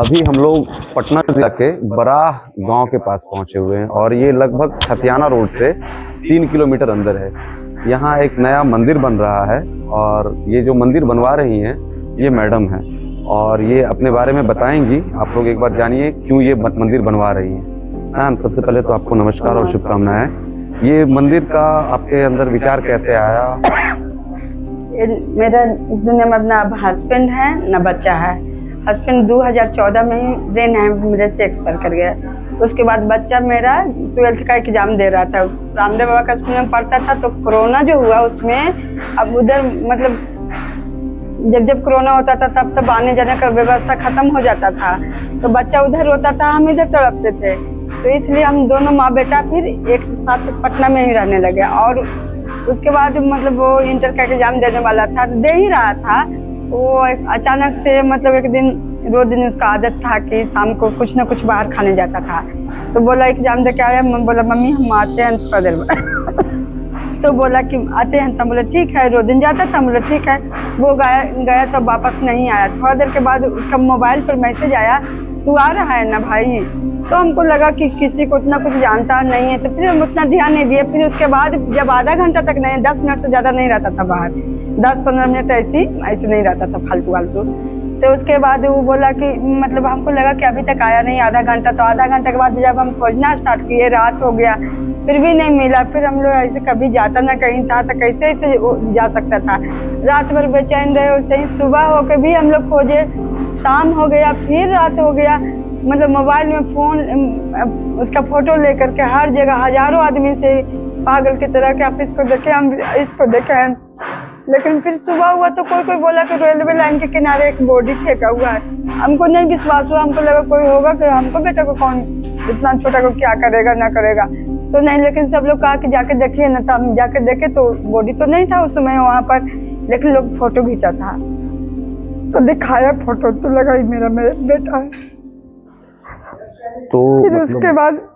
अभी हम लोग पटना जिला के बराह गांव के पास पहुंचे हुए हैं और ये लगभग छतियाना रोड से 3 किलोमीटर अंदर है। यहाँ एक नया मंदिर बन रहा है और ये जो मंदिर बनवा रही हैं ये मैडम हैं और ये अपने बारे में बताएंगी। आप लोग एक बार जानिए क्यों ये मंदिर बनवा रही हैं। मैम, सबसे पहले तो आपको नमस्कार और शुभकामनाएं। ये मंदिर का आपके अंदर विचार कैसे आया? मेरा इस दुनिया में अपना हस्बैंड है ना बच्चा है। हस्बैंड 2014 में ही ब्रेन हेमरेज से एक्सपायर कर गया। उसके बाद बच्चा मेरा 12th का एग्जाम दे रहा था, रामदेव बाबा का स्कूल में पढ़ता था। तो कोरोना जो हुआ उसमें अब उधर मतलब जब कोरोना होता था तब आने जाने का व्यवस्था खत्म हो जाता था। तो बच्चा उधर होता था, हम इधर तड़पते थे। तो इसलिए हम दोनों माँ बेटा फिर एक साथ पटना में ही रहने लगे। और उसके बाद मतलब वो इंटर का एग्जाम देने वाला था, दे ही रहा था। वो अचानक से मतलब एक दिन रोज दिन उसका आदत था कि शाम को कुछ ना कुछ बाहर खाने जाता था। तो बोला एग्जाम दे के आया, बोला मम्मी हम आते हैं थोड़ा देर में। तो बोला कि आते हैं। तो बोला ठीक है, रोज दिन जाता था। बोला ठीक है। वो गया तो वापस नहीं आया। थोड़ा देर के बाद उसका मोबाइल पर मैसेज आया, तू आ रहा है ना भाई। तो हमको लगा कि किसी को उतना कुछ जानता नहीं है, तो फिर हम उतना ध्यान नहीं दिए। फिर उसके बाद जब आधा घंटा तक नहीं, 10 मिनट से ज़्यादा नहीं रहता था बाहर, 10-15 मिनट ऐसे नहीं रहता था फालतू। तो उसके बाद वो बोला कि मतलब हमको लगा कि अभी तक आया नहीं, आधा घंटा। तो आधा घंटे के बाद जब हम खोजना स्टार्ट किए, रात हो गया, फिर भी नहीं मिला। फिर हम लोग ऐसे कभी जाता ना कहीं था तो कैसे ऐसे जा सकता था। रात भर बेचैन रहे। वैसे ही सुबह होके भी हम लोग खोजे, शाम हो गया, फिर रात हो गया। मतलब मोबाइल में फोन उसका फोटो लेकर के हर जगह हजारों आदमी से पागल की तरह के आप इसको देखे, हम इसको देखे। लेकिन फिर सुबह हुआ तो कोई बोला कि रेलवे लाइन के किनारे एक बॉडी फेंका हुआ है। हमको नहीं विश्वास हुआ, हमको लगा कोई होगा कि हमको बेटा को कौन इतना छोटा को क्या करेगा ना करेगा। तो नहीं, लेकिन सब लोग कहा कि जाके देखिए ना। तो हम जाके देखे तो बॉडी तो नहीं था उस समय वहाँ पर, लेकिन लोग फोटो खींचा था। तो दिखाया फोटो तो लगा ही मेरा बेटा है। तो फिर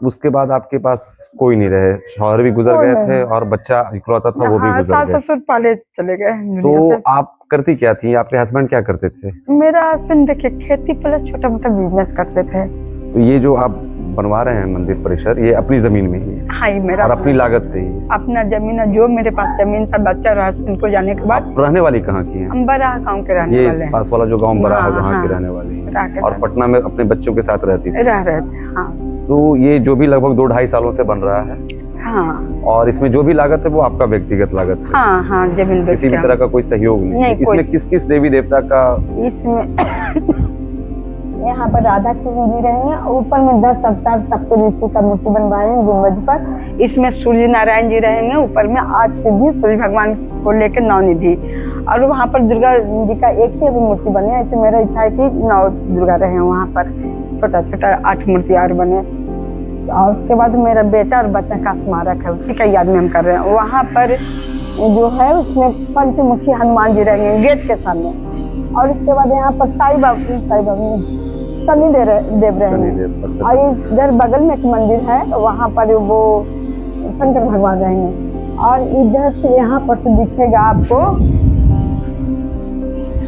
उसके बाद आपके पास कोई नहीं रहे, शौहर भी गुजर गए थे और बच्चा इकलौता था वो भी गुजर गया। सास ससुर पाले चले गए। तो आप करती क्या थी? आपके हस्बैंड क्या करते थे? मेरा हस्बैंड देखिए खेती प्लस छोटा मोटा बिजनेस करते थे। तो ये जो आप बनवा रहे हैं मंदिर परिसर, ये अपनी जमीन में ही है? हाँ, ये मेरा और अपनी लागत से ही? अपना जमीन है, जो मेरे पास जमीन था। बच्चा और हस्बैंड को जाने के बाद। रहने वाली कहाँ की हैं? हम बराह गाँव के रहने वाले हैं। पास वाला जो गाँव बराह है वहाँ के रहने वाली है। और पटना में अपने बच्चों के साथ रहती थी? रह रहे थे, हाँ। तो ये जो भी लगभग 2-2.5 सालों से बन रहा है, हाँ। और इसमें जो भी लागत है वो आपका व्यक्तिगत लागत है? हाँ, जमीन किसी भी तरह का कोई सहयोग नहीं? इसमें किस देवी देवता का? इसमें यहाँ पर राधा की मूर्ति रहेंगे, ऊपर में 10 अवतार सप्तऋषि का मूर्ति बनवाए हैं गुंबद पर। इसमें सूर्य नारायण जी रहेंगे, ऊपर में 8 सिद्धि, सूर्य भगवान को लेकर 9 निधि। और वहाँ पर दुर्गा जी का एक ही अभी मूर्ति बने। ऐसे मेरा इच्छा है कि 9 दुर्गा रहे वहाँ पर, छोटा 8 मूर्ति और बने। और उसके बाद मेरा बेटा और बच्चा का स्मारक है, उसी का याद में हम कर रहे हैं। वहाँ पर जो है उसमें पंचमुखी हनुमान जी रहेंगे गेट के सामने। और उसके बाद यहाँ पर साई बाबा शनि देव रहेंगे। और इधर बगल में एक मंदिर है, वहाँ पर वो शंकर भगवान रहेंगे। और इधर से यहाँ पर से दिखेगा आपको,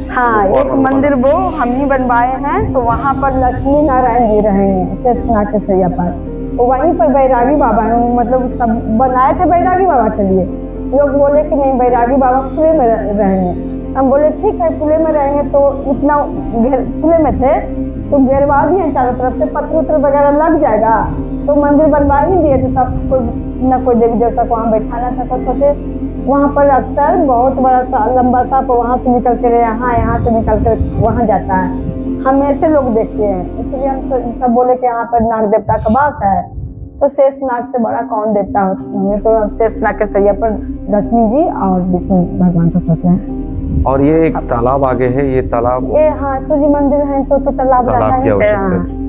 हाँ, एक मंदिर वो हम ही बनवाए हैं। तो वहाँ पर लक्ष्मी नारायण जी रहेंगे शेषनाग के सैया पर। तो वहीं पर बैरागी बाबा है, मतलब सब बनाए थे बैरागी बाबा के लिए। लोग बोले कि नहीं, बैरागी बाबा खुले में रहेंगे। हम बोले ठीक है, खुले में रहेंगे। तो इतना खुले में थे तो घेरवा दिए चारों तरफ से, पत्थर वगैरह लग जाएगा। तो मंदिर बनवा ही दिए थे, तब कोई न कोई देवी देवता को वहाँ बैठाना था। सोचे वहाँ पर अक्सर बहुत बड़ा सा लंबा सा वहाँ से निकल कर यहाँ से निकल कर वहाँ जाता है, हम ऐसे लोग देखते हैं। इसलिए हम सब बोले कि यहाँ पर नाग देवता का वास है। तो शेषनाग से बड़ा कौन देवता होता है? हमें तो शेषनाग के सैया पर लक्ष्मी जी और विष्णु भगवान को सोचते हैं। और ये एक तालाब आगे है, ये तालाब, ये हाँ सूर्य मंदिर है तो तालाब की आवश्यकता है।